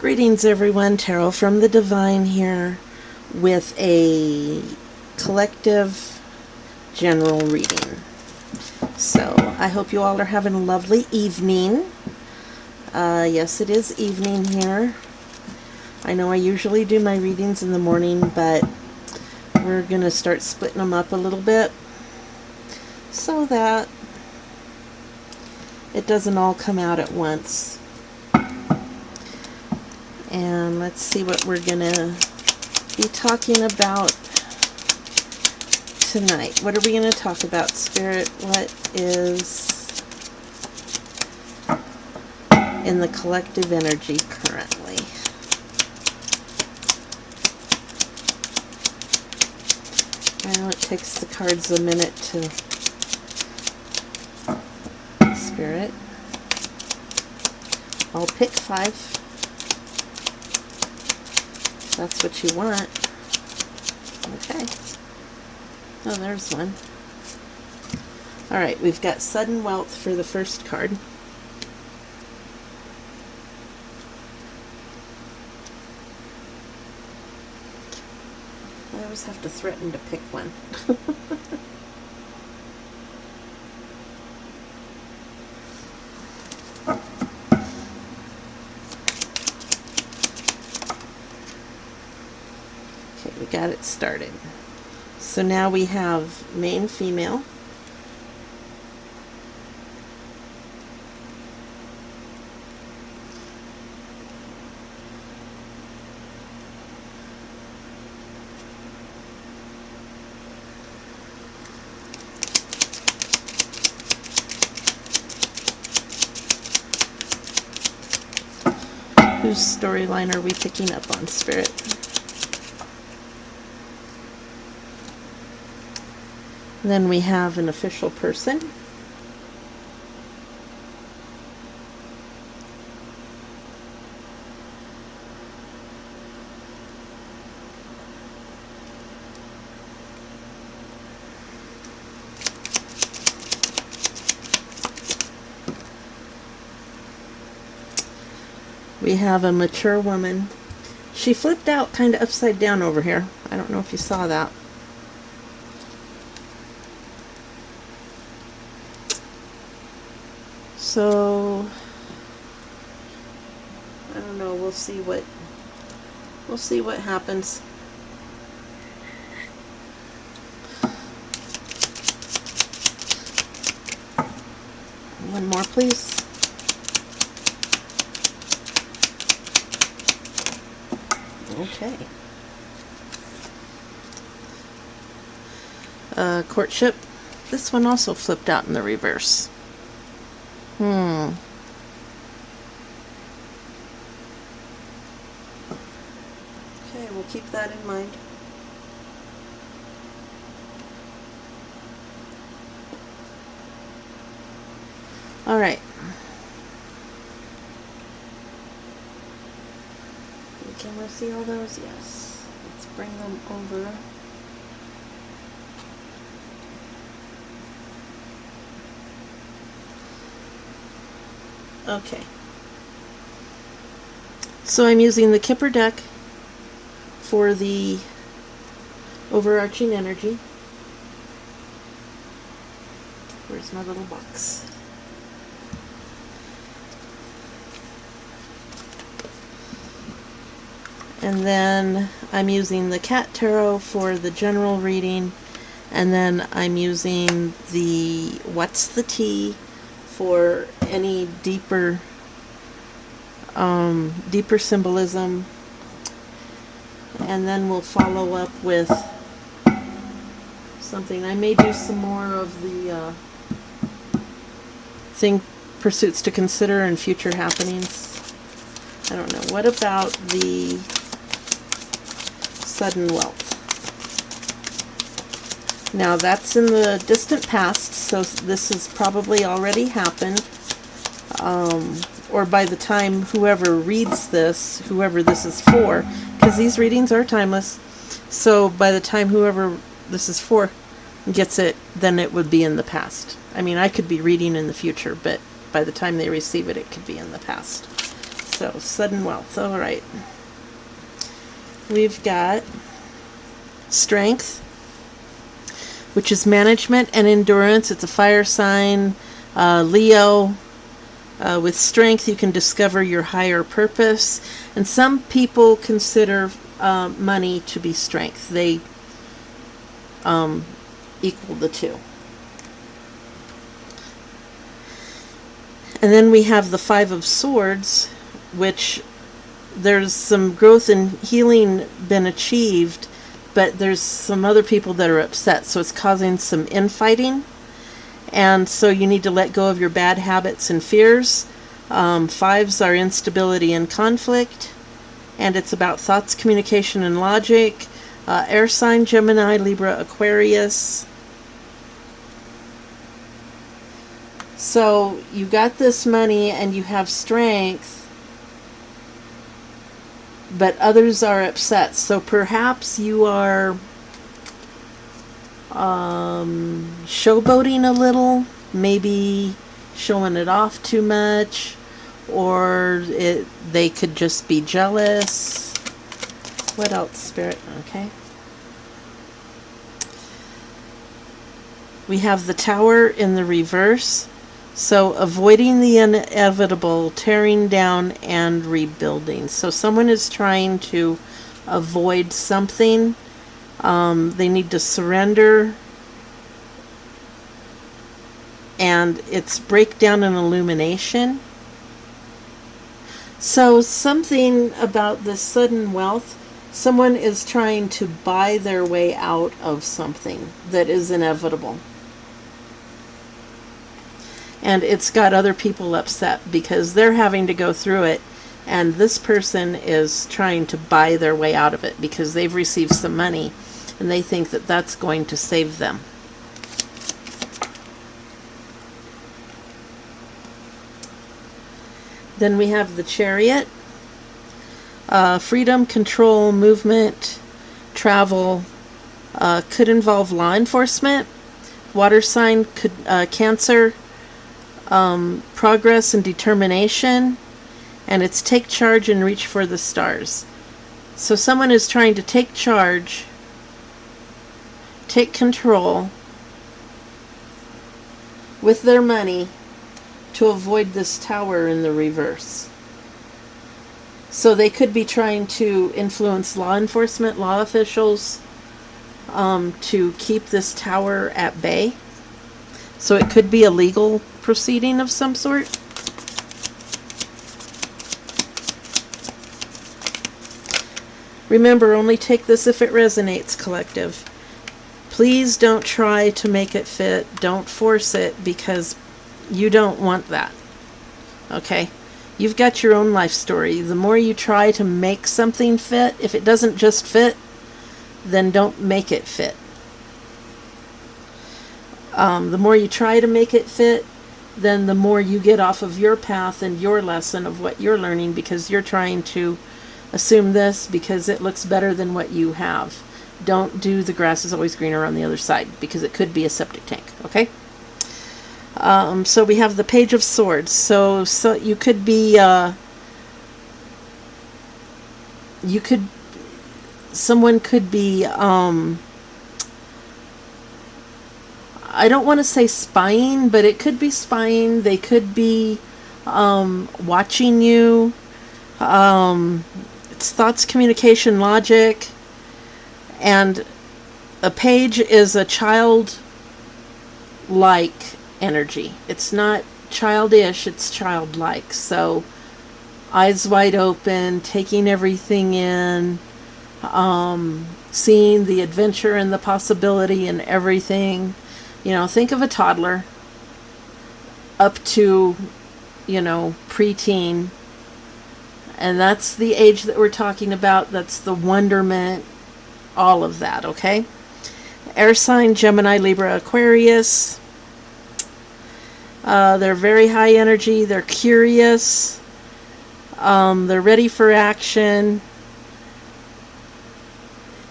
Greetings, everyone. Tarot from the Divine here with a collective general reading. So, I hope you all are having a lovely evening. Yes, it is evening here. I know I usually do my readings in the morning, but we're going to start splitting them up a little bit so that it doesn't all come out at once. And let's see what we're going to be talking about tonight. What are we going to talk about, Spirit? What is in the collective energy currently? Well, it takes the cards a minute to... Spirit. I'll pick 5. That's what you want. Okay. Oh, there's one. Alright, we've got sudden wealth for the first card. I always have to threaten to pick one. Okay, we got it started. So now we have main female. Whose storyline are we picking up on, Spirit? Then we have an official person. We have a mature woman. She flipped out kind of upside down over here. I don't know if you saw that. So I don't know, we'll see what happens. One more, please. Okay. Courtship. This one also flipped out in the reverse. Okay, we'll keep that in mind. All right. Can we see all those? Yes. Let's bring them over. Okay. So I'm using the Kipper deck for the overarching energy. Where's my little box? And then I'm using the Cat Tarot for the general reading. And then I'm using the What's the Tea for any deeper symbolism. And then we'll follow up with something. I may do some more of the pursuits to consider and future happenings. I don't know. What about the sudden wealth? Now that's in the distant past, so this has probably already happened. Or by the time whoever reads this, whoever this is for, because these readings are timeless, so by the time whoever this is for gets it, then it would be in the past. I mean, I could be reading in the future, but by the time they receive it, it could be in the past. So, sudden wealth. All right. We've got strength, which is management and endurance. It's a fire sign. Leo. With strength, you can discover your higher purpose. And some people consider money to be strength. They equal the two. And then we have the Five of Swords, which there's some growth and healing been achieved, but there's some other people that are upset. So it's causing some infighting. And so you need to let go of your bad habits and fears. Fives are instability and conflict. And it's about thoughts, communication, and logic. Air sign, Gemini, Libra, Aquarius. So you got this money and you have strength, but others are upset. So perhaps you are showboating a little, maybe showing it off too much, or they could just be jealous. What else, Spirit? Okay. We have the Tower in the reverse. So avoiding the inevitable, tearing down and rebuilding. So someone is trying to avoid something. They need to surrender. And it's breakdown and illumination. So something about this sudden wealth, someone is trying to buy their way out of something that is inevitable. And it's got other people upset because they're having to go through it, and this person is trying to buy their way out of it because they've received some money and they think that that's going to save them. Then we have the Chariot. Freedom, control, movement, travel, could involve law enforcement. Water sign, Cancer. Progress and determination, and it's take charge and reach for the stars. So someone is trying to take charge, take control with their money to avoid this Tower in the reverse. So they could be trying to influence law enforcement, law officials, to keep this Tower at bay. So it could be a legal proceeding of some sort. Remember, only take this if it resonates, collective. Please don't try to make it fit. Don't force it, because you don't want that. Okay? You've got your own life story. The more you try to make something fit, if it doesn't just fit, then don't make it fit. The more you try to make it fit, then the more you get off of your path and your lesson of what you're learning, because you're trying to assume this because it looks better than what you have. Don't do the grass is always greener on the other side, because it could be a septic tank. Okay? So we have the Page of Swords. So you could be someone could be I don't want to say spying, but it could be spying. They could be watching you. It's thoughts, communication, logic. And a page is a childlike energy. It's not childish, it's childlike. So eyes wide open, taking everything in, seeing the adventure and the possibility and everything. You know, think of a toddler up to, preteen. And that's the age that we're talking about. That's the wonderment, all of that, okay? Air sign, Gemini, Libra, Aquarius. They're very high energy. They're curious. They're ready for action.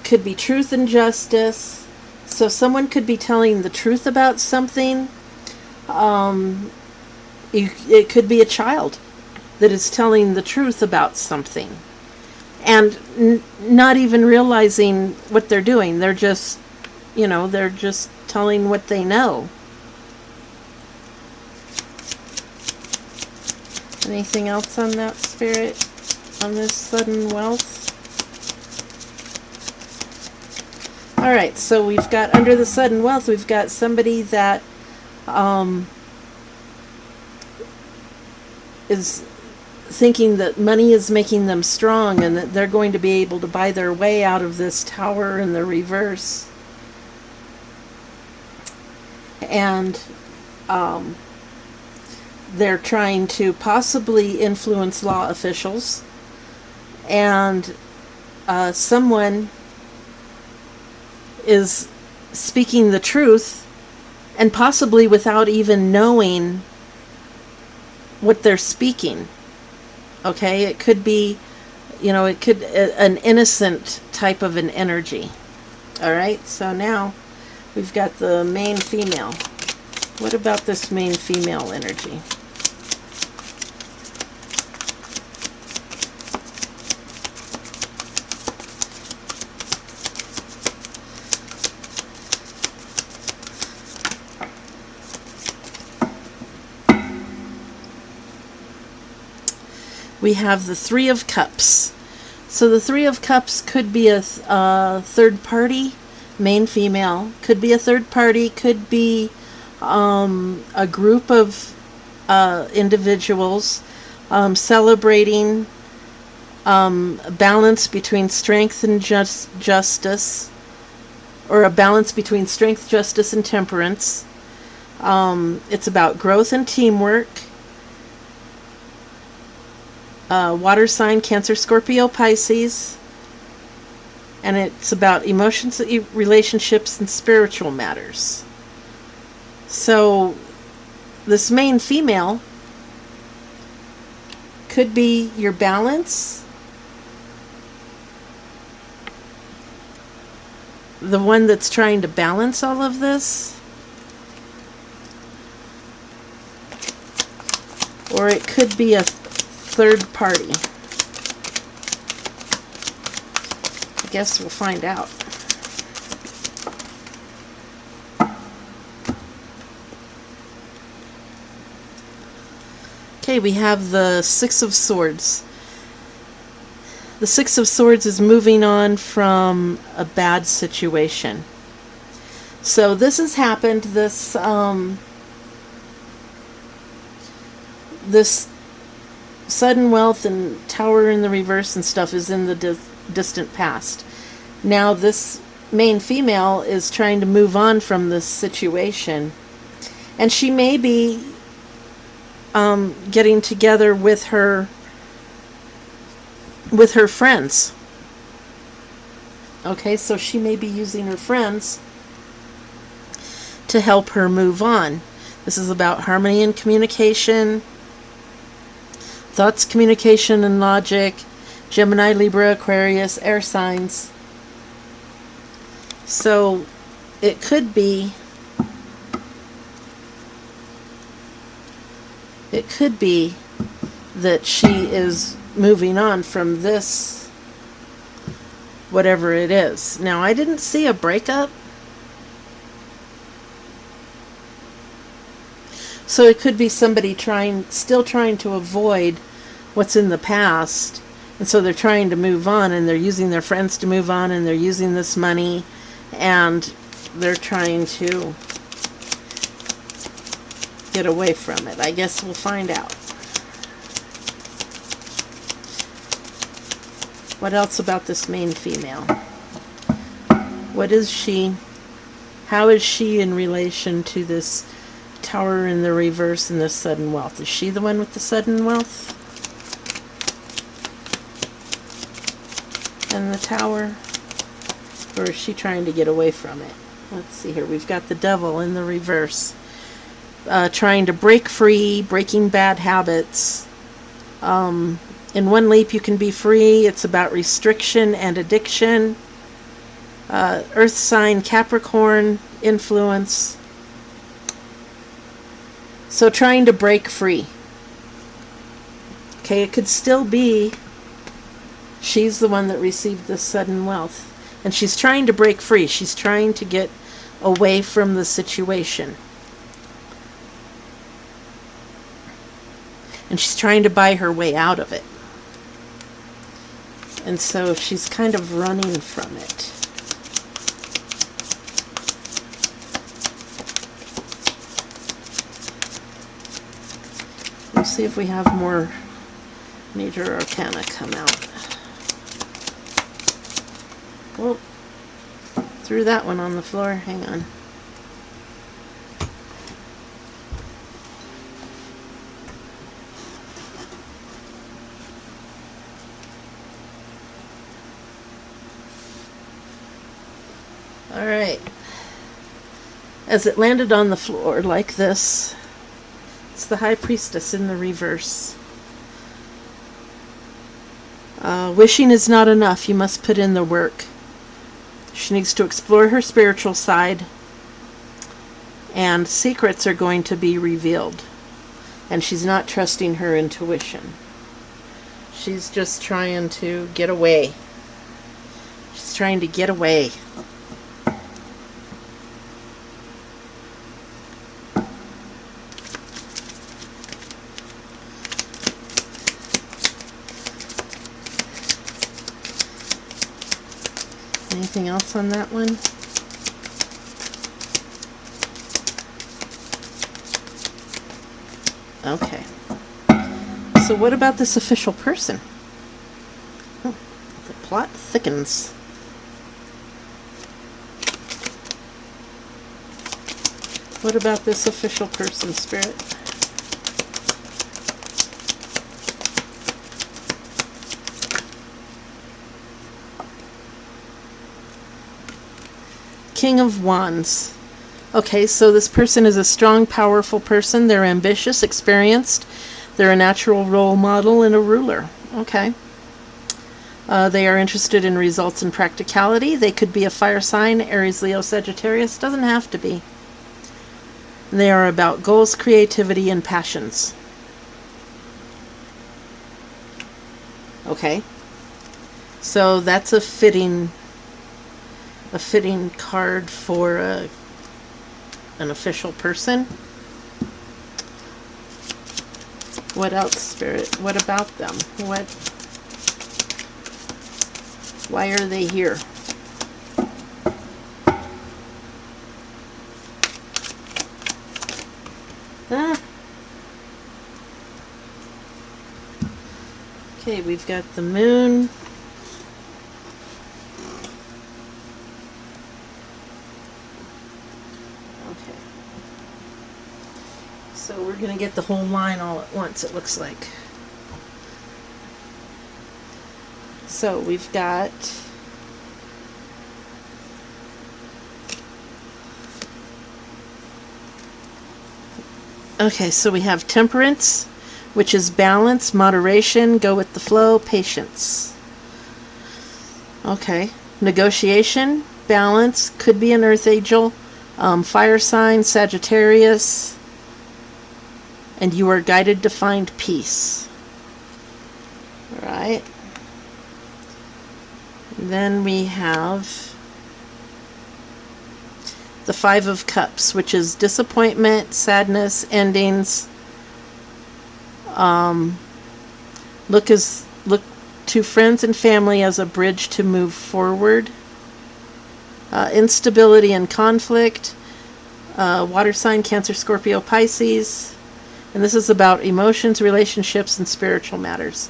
Could be truth and justice. So someone could be telling the truth about something. It could be a child. that is telling the truth about something, and not even realizing what they're doing. They're just, they're just telling what they know. Anything else on that, Spirit, on this sudden wealth? All right, so we've got under the sudden wealth, we've got somebody that is thinking that money is making them strong and that they're going to be able to buy their way out of this Tower in the reverse. And they're trying to possibly influence law officials, and someone is speaking the truth, and possibly without even knowing what they're speaking. Okay, it could be, it could an innocent type of an energy. All right, so now we've got the main female. What about this main female energy? We have the Three of Cups. So the Three of Cups could be a third party, main female. Could be a third party. Could be a group of individuals celebrating balance between strength and justice, or a balance between strength, justice, and temperance. It's about growth and teamwork. Water sign, Cancer, Scorpio, Pisces. And it's about emotions, relationships, and spiritual matters. So this main female could be your balance, the one that's trying to balance all of this, or it could be a third party. I guess we'll find out. Okay, we have the Six of Swords. The Six of Swords is moving on from a bad situation. So this has happened. This sudden wealth and Tower in the reverse and stuff is in the distant past. Now this main female is trying to move on from this situation, and she may be getting together with her friends. Okay, so she may be using her friends to help her move on. This is about harmony and communication, thoughts, communication, and logic. Gemini, Libra, Aquarius, air signs. So it could be that she is moving on from this, whatever it is. Now, I didn't see a breakup. So it could be somebody still trying to avoid what's in the past. And so they're trying to move on, and they're using their friends to move on, and they're using this money, and they're trying to get away from it. I guess we'll find out. What else about this main female? What is she? How is she in relation to this Tower in the reverse and this sudden wealth? Is she the one with the sudden wealth? And the Tower? Or is she trying to get away from it? Let's see here. We've got the Devil in the reverse. Trying to break free, breaking bad habits. In one leap you can be free. It's about restriction and addiction. Earth sign, Capricorn, influence. So trying to break free. Okay, it could still be she's the one that received this sudden wealth. And she's trying to break free. She's trying to get away from the situation. And she's trying to buy her way out of it. And so she's kind of running from it. Let's see if we have more major arcana come out. Whoa. Threw that one on the floor. Hang on. All right. As it landed on the floor like this, it's the High Priestess in the reverse. Wishing is not enough. You must put in the work. She needs to explore her spiritual side, and secrets are going to be revealed. And she's not trusting her intuition. She's just trying to get away. She's trying to get away. Anything else on that one? Okay. So what about this official person? Oh, the plot thickens. What about this official person, Spirit? King of Wands. Okay, so this person is a strong, powerful person. They're ambitious, experienced. They're a natural role model and a ruler. Okay. They are interested in results and practicality. They could be a fire sign, Aries, Leo, Sagittarius. Doesn't have to be. They are about goals, creativity, and passions. Okay. So that's a fitting card for an official person. What else, Spirit? What about them? Why are they here? Okay, we've got the moon. So we're going to get the whole line all at once, it looks like. So we've got okay, so we have temperance, which is balance, moderation, go with the flow, patience. Okay, negotiation, balance, could be an earth angel, fire sign, Sagittarius. And you are guided to find peace. All right. Then we have the Five of Cups, which is disappointment, sadness, endings. Look to friends and family as a bridge to move forward. Instability and conflict. Water sign, Cancer, Scorpio, Pisces. And this is about emotions, relationships, and spiritual matters.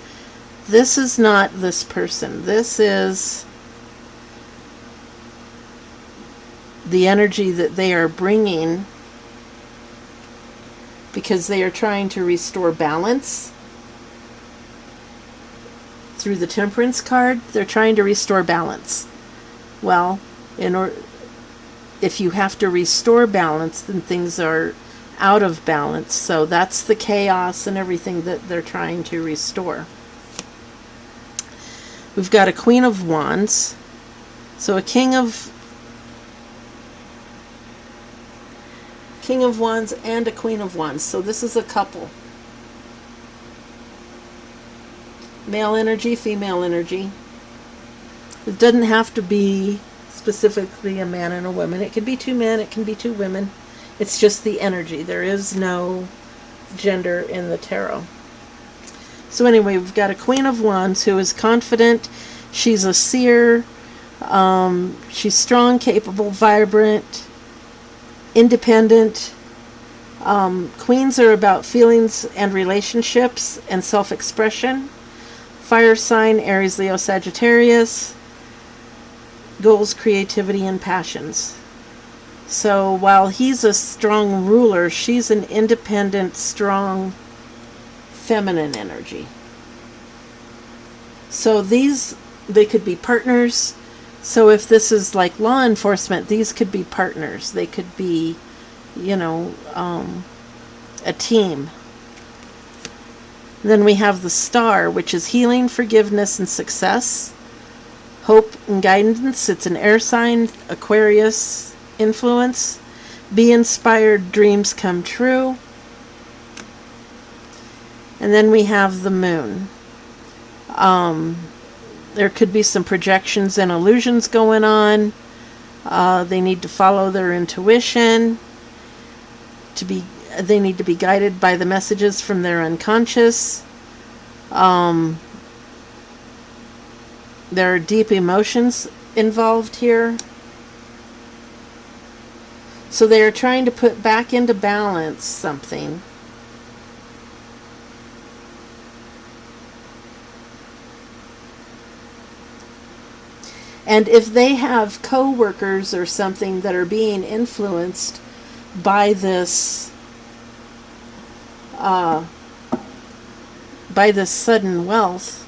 This is not this person. This is the energy that they are bringing because they are trying to restore balance. Through the Temperance card, they're trying to restore balance. Well, if you have to restore balance, then things are out of balance. So that's the chaos and everything that they're trying to restore. We've got a Queen of Wands. So a King of Wands and a Queen of Wands. So this is a couple. Male energy, female energy. It doesn't have to be specifically a man and a woman. It can be two men, it can be two women. It's just the energy. There is no gender in the tarot. So anyway, we've got a Queen of Wands who is confident. She's a seer. She's strong, capable, vibrant, independent. Queens are about feelings and relationships and self-expression. Fire sign, Aries, Leo, Sagittarius. Goals, creativity, and passions. So while he's a strong ruler, she's an independent, strong, feminine energy. So they could be partners. So if this is like law enforcement, these could be partners. They could be, a team. Then we have the Star, which is healing, forgiveness, and success. Hope and guidance. It's an air sign, Aquarius influence. Be inspired, dreams come true. And then we have the Moon. There could be some projections and illusions going on. They need to follow their intuition. They need to be guided by the messages from their unconscious. There are deep emotions involved here. So they are trying to put back into balance something. And if they have co-workers or something that are being influenced by this sudden wealth,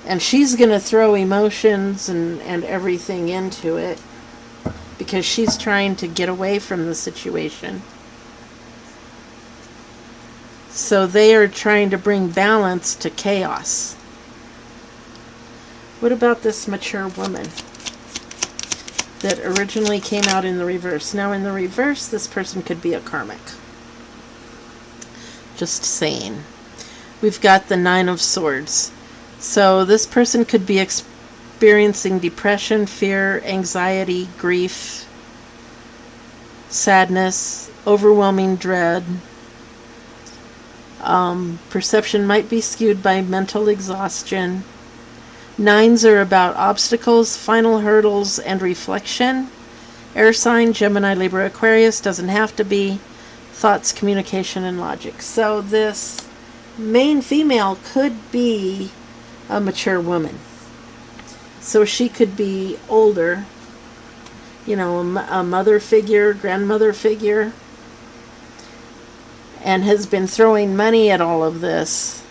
and she's going to throw emotions and everything into it because she's trying to get away from the situation. So they are trying to bring balance to chaos. What about this mature woman that originally came out in the reverse? Now in the reverse, this person could be a karmic. Just saying. We've got the Nine of Swords. So this person could be experiencing depression, fear, anxiety, grief, sadness, overwhelming dread. Perception might be skewed by mental exhaustion. Nines are about obstacles, final hurdles, and reflection. Air sign, Gemini, Libra, Aquarius, doesn't have to be. Thoughts, communication, and logic. So this main female could be a mature woman. So she could be older, a mother figure, grandmother figure, and has been throwing money at all of this.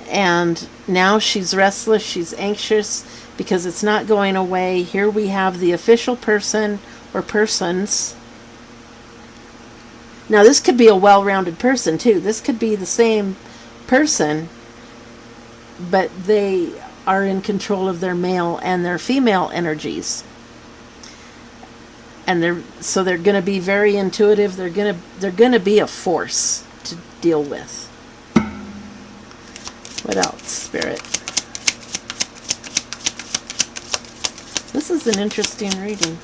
And now she's restless, she's anxious because it's not going away. Here we have the official person or persons. Now this could be a well-rounded person too. This could be the same person, but they are in control of their male and their female energies. And they're going to be very intuitive. They're going to be a force to deal with. What else, Spirit? This is an interesting reading.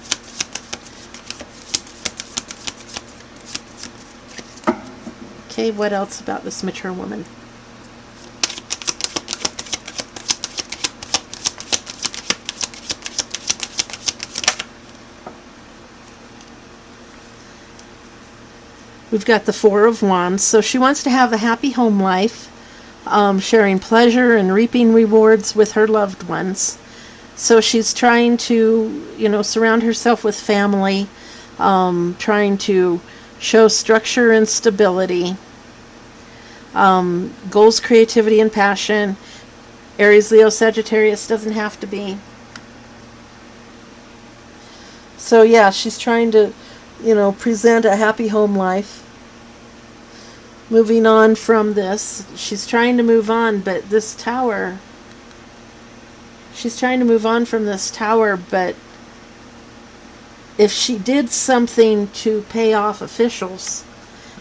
Okay, what else about this mature woman? We've got the Four of Wands. So she wants to have a happy home life. Sharing pleasure and reaping rewards with her loved ones. So she's trying to, surround herself with family, trying to show structure and stability. Goals, creativity, and passion. Aries, Leo, Sagittarius, doesn't have to be. So yeah, she's trying to, present a happy home life. Moving on from this, she's trying to move on, but this tower, she's trying to move on from this tower, but if she did something to pay off officials,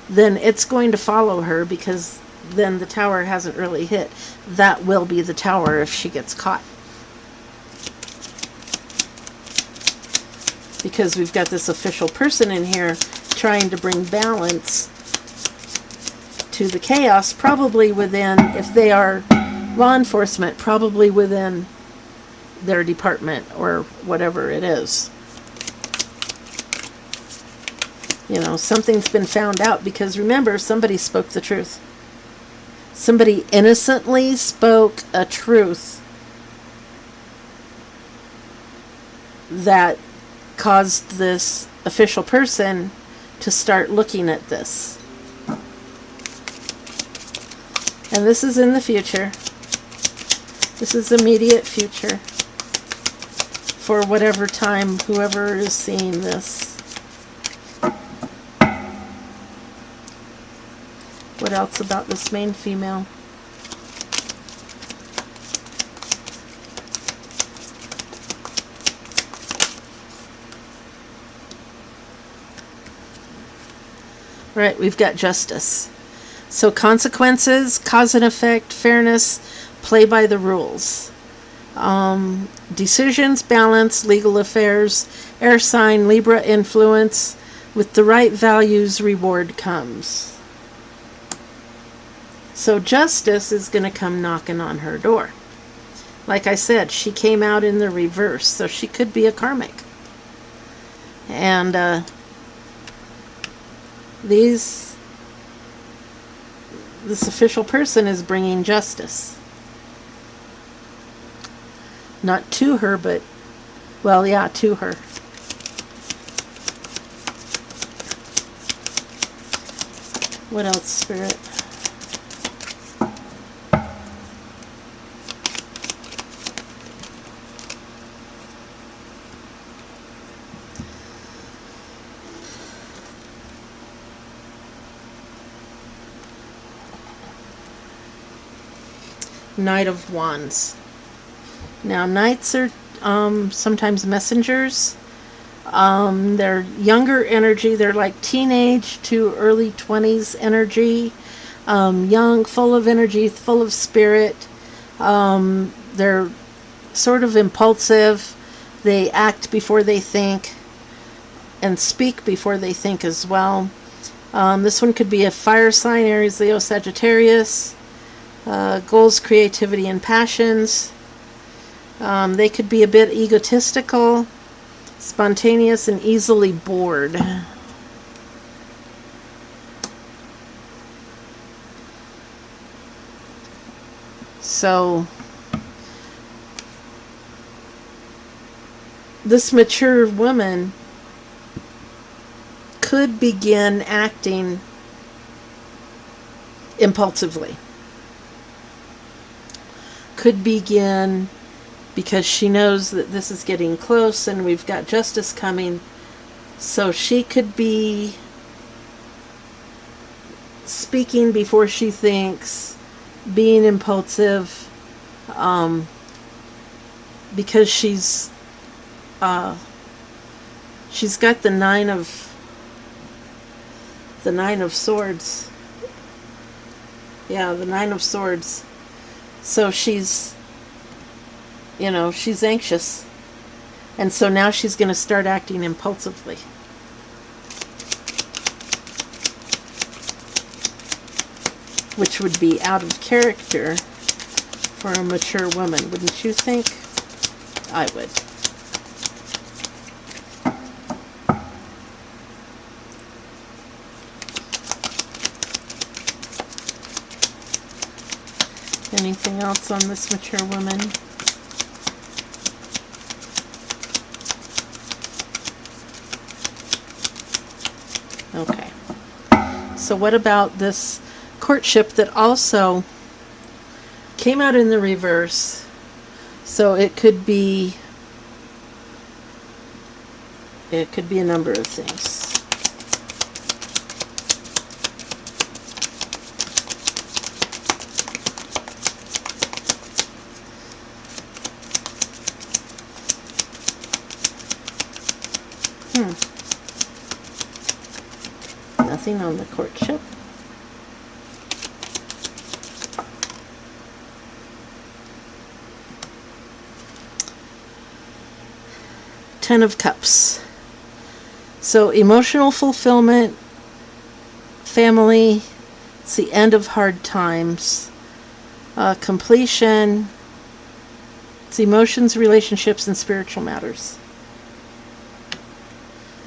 then it's going to follow her because then the tower hasn't really hit. That will be the tower if she gets caught. Because we've got this official person in here trying to bring balance to the chaos, probably within, if they are law enforcement, probably within their department or whatever it is. You know, something's been found out, because remember, somebody spoke the truth. Somebody innocently spoke a truth that caused this official person to start looking at this. And this is in the future. This is immediate future for whatever time whoever is seeing this. What else about this main female? Right, we've got justice. So consequences, cause and effect, fairness, play by the rules. Decisions, balance, legal affairs, air sign, Libra influence. With the right values, reward comes. So justice is going to come knocking on her door. Like I said, she came out in the reverse, so she could be a karmic. And this official person is bringing justice. Not to her, but, well, yeah, to her. What else, Spirit? Knight of Wands. Now, knights are sometimes messengers. They're younger energy. They're like teenage to early 20s energy. Young, full of energy, full of spirit. They're sort of impulsive. They act before they think and speak before they think as well. This one could be a fire sign, Aries, Leo, Sagittarius. Goals, creativity, and passions. They could be a bit egotistical, spontaneous, and easily bored. So, this mature woman could begin acting impulsively. Could begin, because she knows that this is getting close and we've got justice coming, so she could be speaking before she thinks, being impulsive, because she's got the nine of swords. Yeah, the 9 of swords. So she's anxious. And so now she's going to start acting impulsively. Which would be out of character for a mature woman, wouldn't you think? I would. Anything else on this mature woman? Okay. So what about this courtship that also came out in the reverse? So it could be a number of things. Nothing on the courtship. Ten of Cups. So emotional fulfillment, family, it's the end of hard times, completion, it's emotions, relationships, and spiritual matters.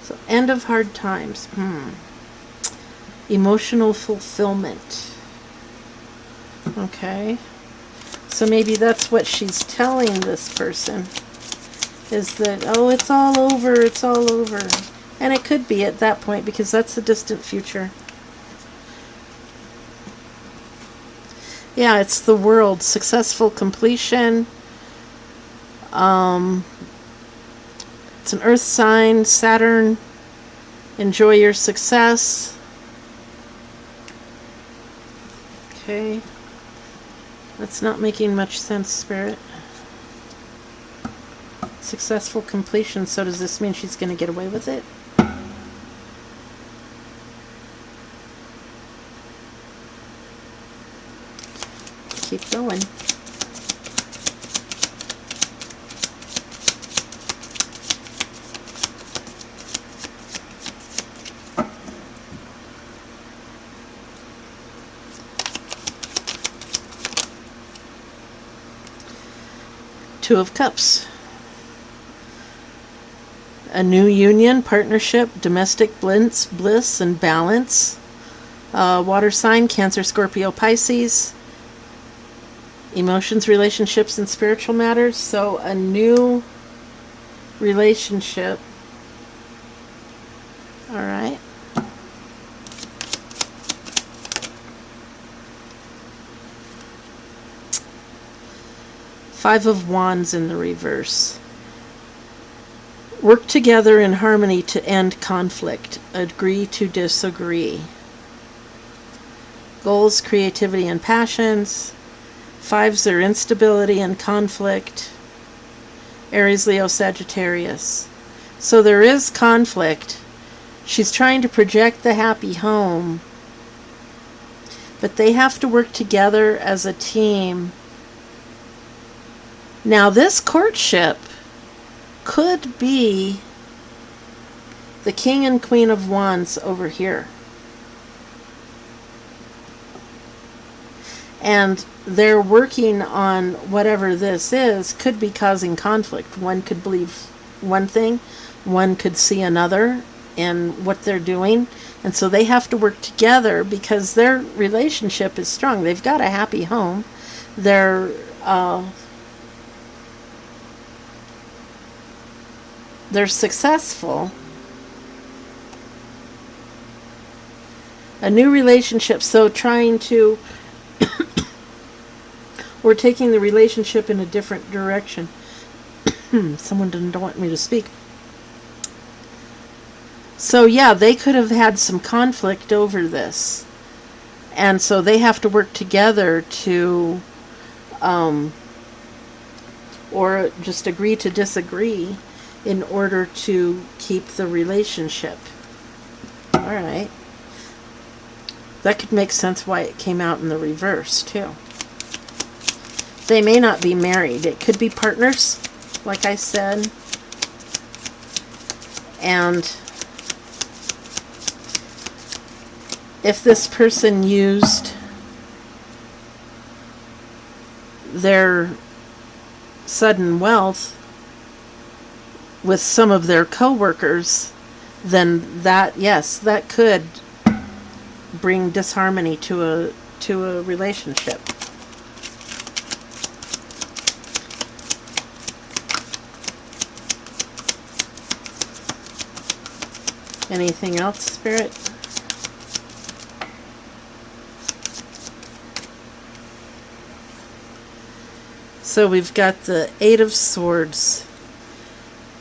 So end of hard times. Emotional fulfillment. Okay. So maybe that's what she's telling this person, is that, oh, it's all over, it's all over. And it could be at that point, because that's the distant future. Yeah, it's the World. Successful completion. It's an earth sign, Saturn. Enjoy your success. Okay. That's not making much sense, Spirit. Successful completion. So does this mean she's going to get away with it? Keep going. Two of Cups. A new union, partnership, domestic bliss and balance. Water sign, Cancer, Scorpio, Pisces. Emotions, relationships, and spiritual matters. So a new relationship. All right. Five of Wands in the reverse. Work together in harmony to end conflict. Agree to disagree. Goals, creativity, and passions. Fives are instability and conflict. Aries, Leo, Sagittarius. So there is conflict. She's trying to project the happy home. But they have to work together as a team. Now this courtship could be the King and Queen of Wands over here. And they're working on whatever this is, could be causing conflict. One could believe one thing, one could see another in what they're doing. And so they have to work together because their relationship is strong. They've got a happy home. They're successful. A new relationship. So trying to we're taking the relationship in a different direction. Someone didn't want me to speak. So yeah, they could have had some conflict over this. And so they have to work together to or just agree to disagree in order to keep the relationship. All right. That could make sense why it came out in the reverse, too. They may not be married. It could be partners, like I said. And if this person used their sudden wealth with some of their co-workers, then that, yes, that could bring disharmony to a relationship. Anything else, Spirit? So we've got the Eight of Swords.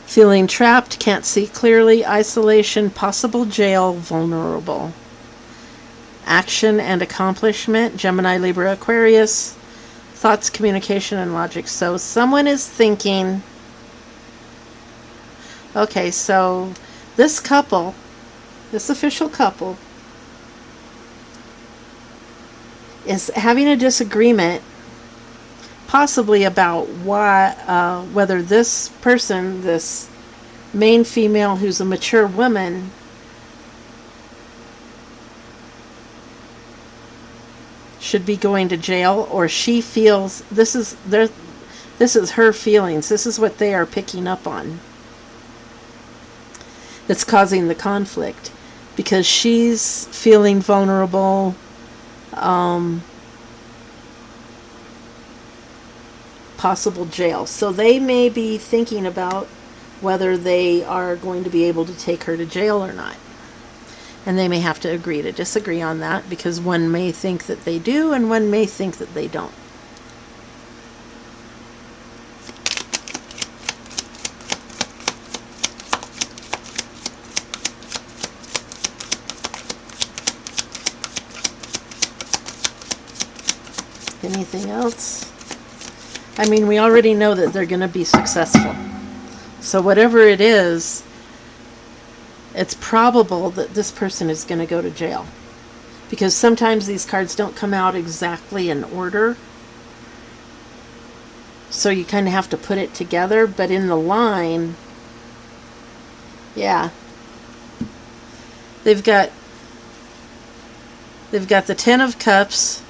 Feeling trapped, can't see clearly, isolation, possible jail, vulnerable. Action and accomplishment, Gemini, Libra, Aquarius. Thoughts, communication, and logic. So someone is thinking, okay, so this couple, this official couple, is having a disagreement possibly about why, whether this person, this main female, who's a mature woman, should be going to jail, or she feels this is her feelings. This is what they are picking up on. That's causing the conflict, because she's feeling vulnerable. Possible jail. So they may be thinking about whether they are going to be able to take her to jail or not. And they may have to agree to disagree on that, because one may think that they do and one may think that they don't. Anything else? I mean, we already know that they're going to be successful. So whatever it is, it's probable that this person is going to go to jail. Because sometimes these cards don't come out exactly in order. So you kind of have to put it together. But in the line, yeah. They've got the Ten of Cups.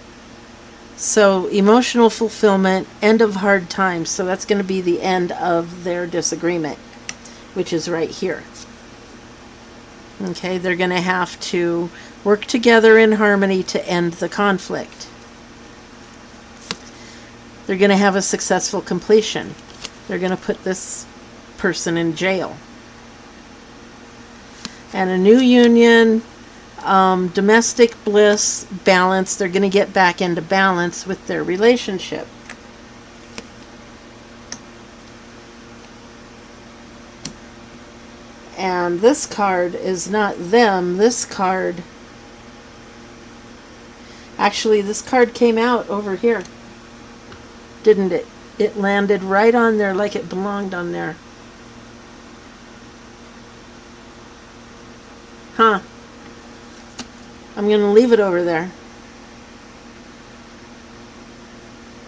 So emotional fulfillment, end of hard times. So that's going to be the end of their disagreement, which is right here. Okay, they're going to have to work together in harmony to end the conflict. They're going to have a successful completion. They're going to put this person in jail. And a new union, domestic bliss, balance. They're going to get back into balance with their relationship. And this card is not them. This card, actually, this card came out over here, didn't it? It landed right on there like it belonged on there. Huh. I'm going to leave it over there,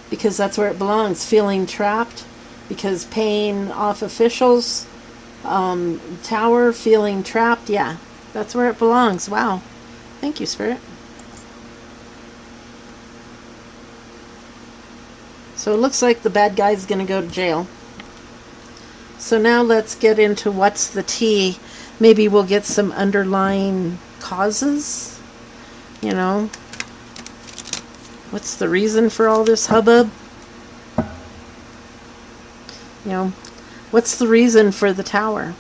because that's where it belongs. Feeling trapped because paying off officials. Tower, feeling trapped. Yeah, that's where it belongs. Wow. Thank you, Spirit. So it looks like the bad guy's going to go to jail. So now let's get into what's the tea. Maybe we'll get some underlying causes. You know, what's the reason for all this hubbub? You know, what's the reason for the Tower?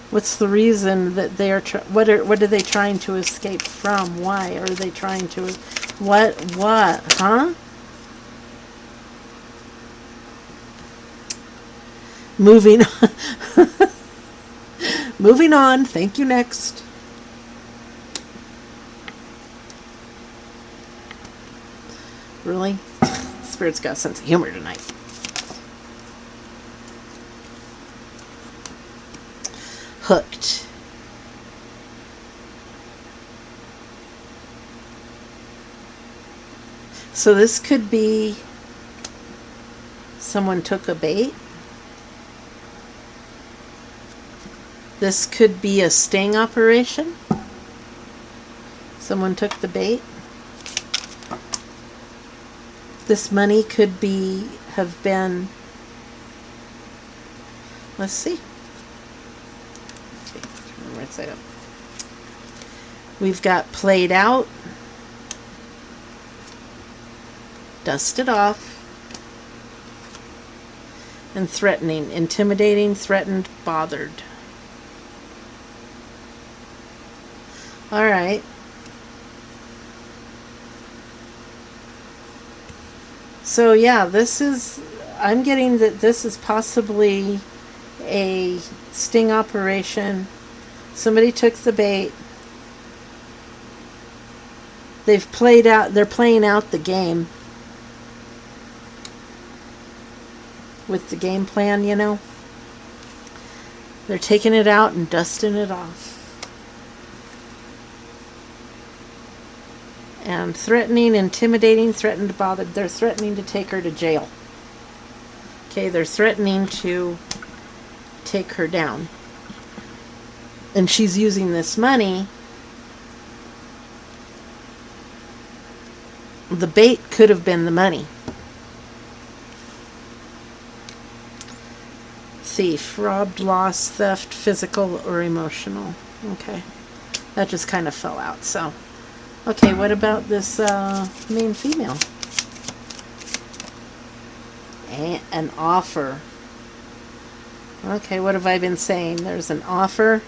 What's the reason that they are? What are they trying to escape from? Why are they trying to? What? Huh? Moving on. Moving on. Thank you. Next. Really? Spirit's got a sense of humor tonight. Hooked. So this could be someone took a bait. This could be a sting operation. Someone took the bait. This money could have been, let's see. Turn the right side up. We've got played out, dusted off, and threatening, intimidating, threatened, bothered. All right. So yeah, I'm getting that this is possibly a sting operation. Somebody took the bait. They're playing out the game. With the game plan, you know. They're taking it out and dusting it off. And threatening, intimidating, threatened, bothered. They're threatening to take her to jail. Okay, they're threatening to take her down. And she's using this money. The bait could have been the money. Thief, robbed, lost, theft, physical or emotional. Okay. That just kind of fell out. So, okay, what about this main female? An offer. Okay, what have I been saying? There's an offer.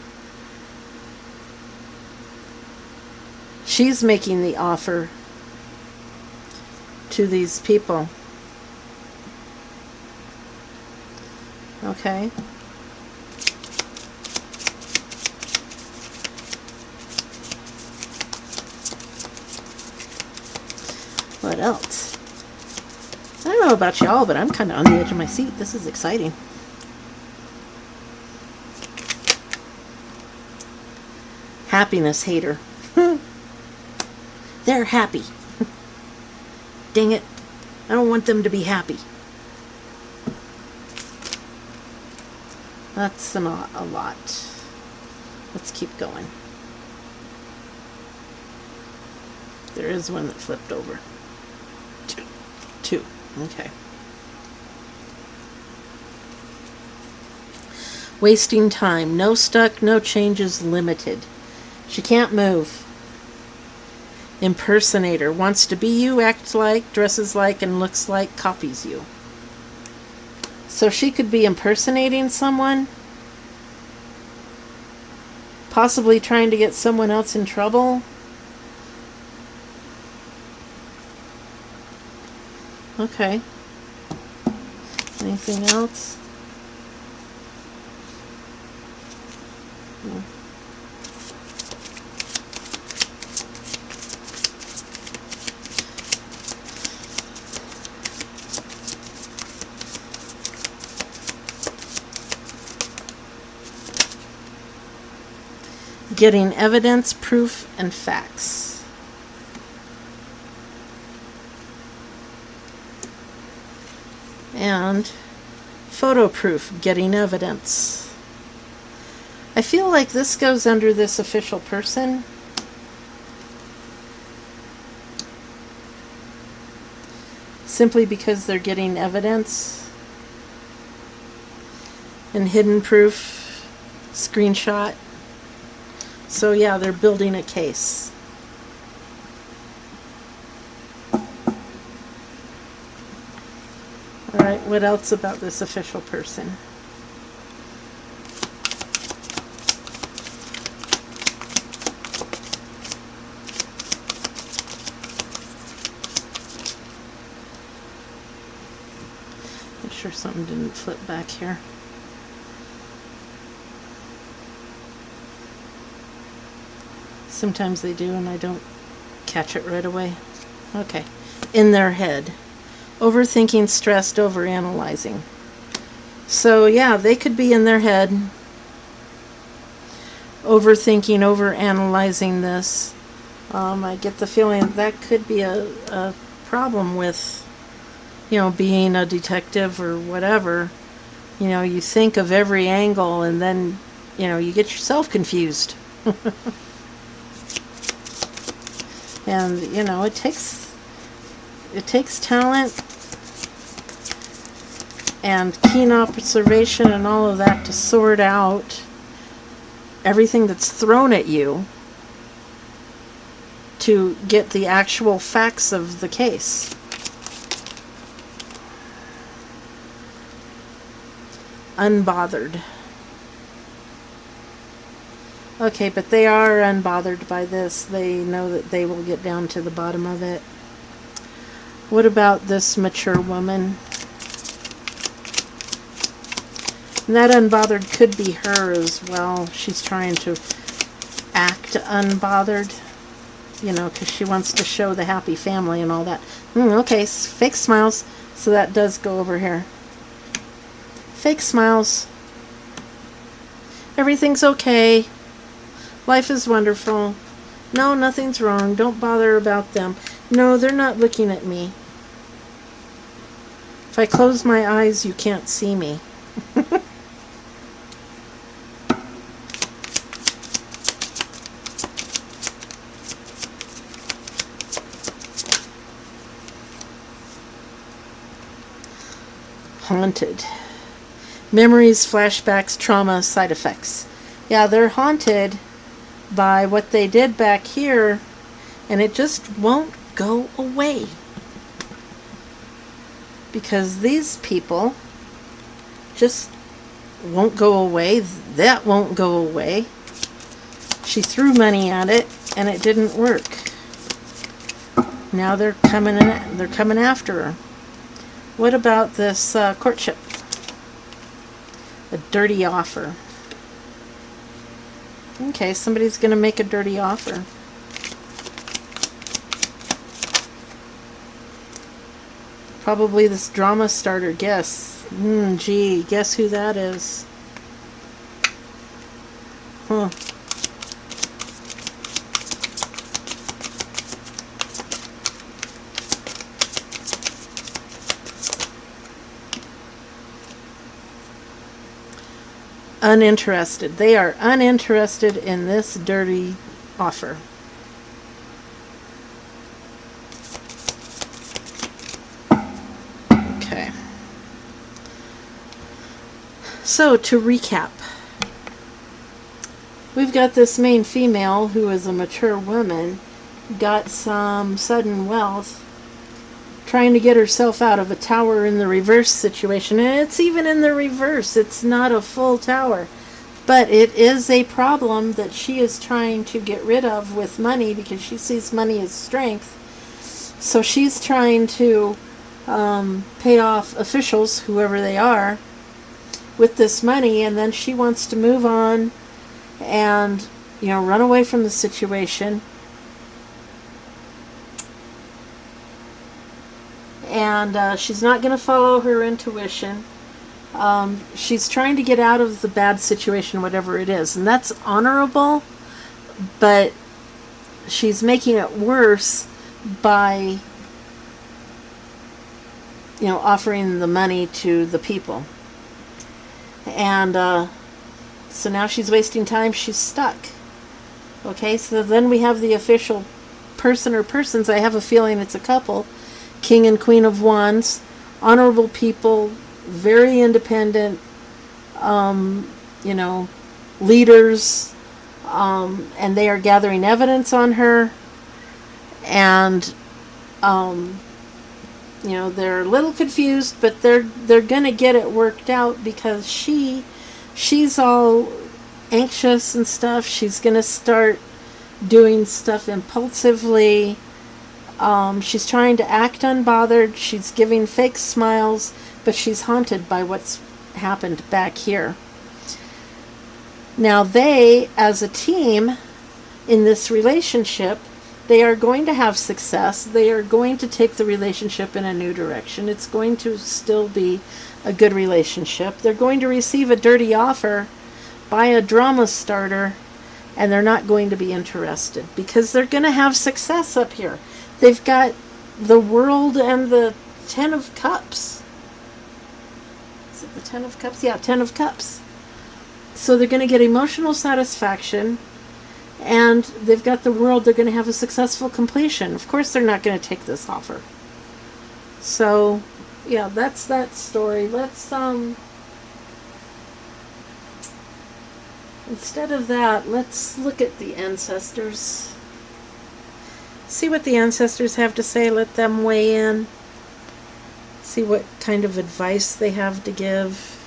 She's making the offer to these people. Okay. What else? I don't know about y'all, but I'm kind of on the edge of my seat. This is exciting. Happiness hater. They're happy. Dang it. I don't want them to be happy. That's not a lot. Let's keep going. There is one that flipped over. Two. Okay. Wasting time. No stuck, no changes, limited. She can't move. Impersonator. Wants to be you, acts like, dresses like, and looks like, copies you. So she could be impersonating someone. Possibly trying to get someone else in trouble. Okay. Anything else? No. Getting evidence, proof, and facts. And photo proof, getting evidence. I feel like this goes under this official person. Simply because they're getting evidence. And hidden proof, screenshot. So yeah, they're building a case. Alright, what else about this official person? Make sure something didn't flip back here. Sometimes they do and I don't catch it right away. Okay. In their head. Overthinking, stressed, overanalyzing. So yeah, they could be in their head. Overthinking, overanalyzing this. I get the feeling that could be a problem with, being a detective or whatever. You think of every angle and then, you get yourself confused. And, it takes talent and keen observation and all of that to sort out everything that's thrown at you to get the actual facts of the case. Unbothered. Okay, but they are unbothered by this. They know that they will get down to the bottom of it. What about this mature woman? And that unbothered could be her as well. She's trying to act unbothered, because she wants to show the happy family and all that. Okay, fake smiles. So that does go over here. Fake smiles. Everything's okay. Life is wonderful. No, nothing's wrong. Don't bother about them. No, they're not looking at me. If I close my eyes, you can't see me. Haunted. Memories, flashbacks, trauma, side effects. Yeah, they're haunted by what they did back here, and it just won't go away. Because these people just won't go away. That won't go away. She threw money at it, and it didn't work. Now they're coming in, they're coming after her. What about this courtship? A dirty offer. Okay, somebody's going to make a dirty offer. Probably this drama starter. Guess. Gee, guess who that is? Huh. Uninterested. They are uninterested in this dirty offer. Okay. So, to recap, we've got this main female who is a mature woman, got some sudden wealth, trying to get herself out of a tower in the reverse situation. And it's even in the reverse. It's not a full tower. But it is a problem that she is trying to get rid of with money, because she sees money as strength. So she's trying to pay off officials, whoever they are, with this money. And then she wants to move on and, run away from the situation. And she's not going to follow her intuition. She's trying to get out of the bad situation, whatever it is. And that's honorable, but she's making it worse by, offering the money to the people. And so now she's wasting time. She's stuck. Okay, so then we have the official person or persons. I have a feeling it's a couple. King and Queen of Wands, honorable people, very independent, leaders, and they are gathering evidence on her, and they're a little confused, but they're gonna get it worked out, because she's all anxious and stuff. She's gonna start doing stuff impulsively. She's trying to act unbothered. She's giving fake smiles, but she's haunted by what's happened back here. Now they, as a team in this relationship, they are going to have success. They are going to take the relationship in a new direction. It's going to still be a good relationship. They're going to receive a dirty offer by a drama starter, and they're not going to be interested, because they're going to have success up here. They've got the World and the Ten of Cups. Is it the Ten of Cups? Yeah, Ten of Cups. So they're going to get emotional satisfaction, and they've got the World. They're going to have a successful completion. Of course, they're not going to take this offer. So, yeah, that's that story. Let's, instead of that, let's look at the ancestors. See what the ancestors have to say. Let them weigh in. See what kind of advice they have to give.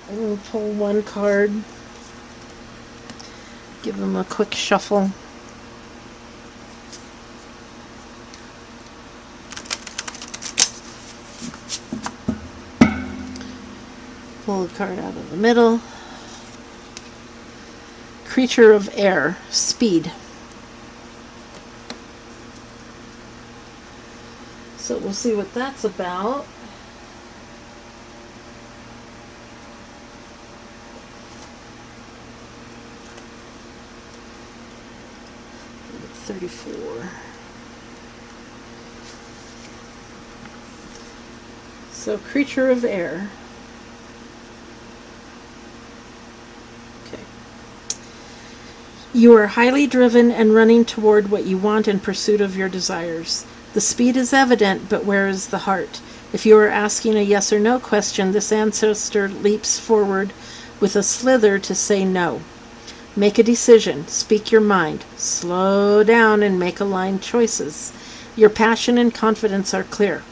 We'll pull one card. Give them a quick shuffle. Pull a card out of the middle. Creature of air, speed. So we'll see what that's about. Number 34. So creature of air. You are highly driven and running toward what you want in pursuit of your desires. The speed is evident, but where is the heart? If you are asking a yes or no question, this ancestor leaps forward with a slither to say no. Make a decision. Speak your mind. Slow down and make aligned choices. Your passion and confidence are clear.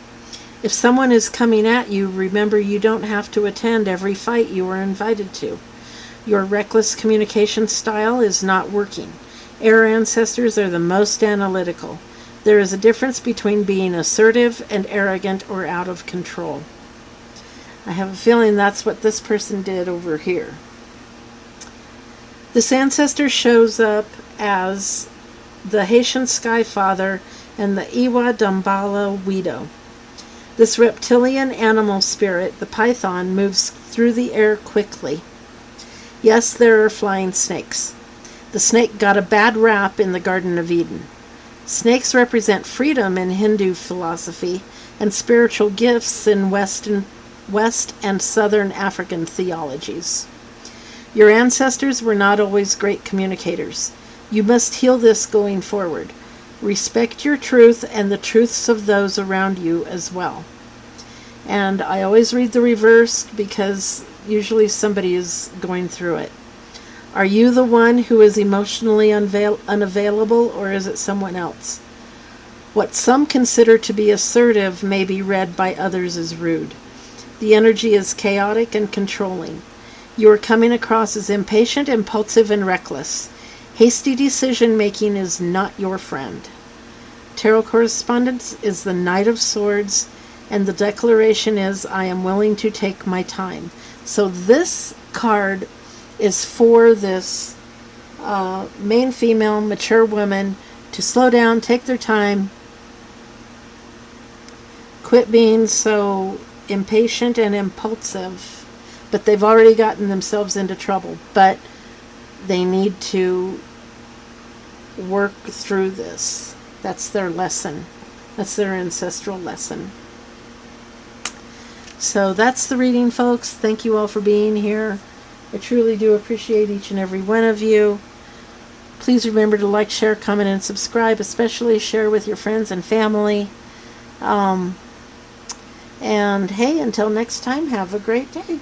If someone is coming at you, remember you don't have to attend every fight you are invited to. Your reckless communication style is not working. Air ancestors are the most analytical. There is a difference between being assertive and arrogant or out of control. I have a feeling that's what this person did over here. This ancestor shows up as the Haitian Sky Father and the Iwa Dambala Wido. This reptilian animal spirit, the python, moves through the air quickly. Yes, there are flying snakes. The snake got a bad rap in the Garden of Eden. Snakes represent freedom in Hindu philosophy and spiritual gifts in West and Southern African theologies. Your ancestors were not always great communicators. You must heal this going forward. Respect your truth and the truths of those around you as well. And I always read the reversed because usually somebody is going through it. Are you the one who is emotionally unavailable, or is it someone else? What some consider to be assertive may be read by others as rude. The energy is chaotic and controlling. You are coming across as impatient, impulsive, and reckless. Hasty decision-making is not your friend. Tarot correspondence is the Knight of Swords, and the declaration is, I am willing to take my time. So this card is for this main female, mature woman to slow down, take their time, quit being so impatient and impulsive. But they've already gotten themselves into trouble. But they need to work through this. That's their lesson. That's their ancestral lesson. So that's the reading, folks. Thank you all for being here. I truly do appreciate each and every one of you. Please remember to like, share, comment, and subscribe. Especially share with your friends and family. And hey, until next time, have a great day.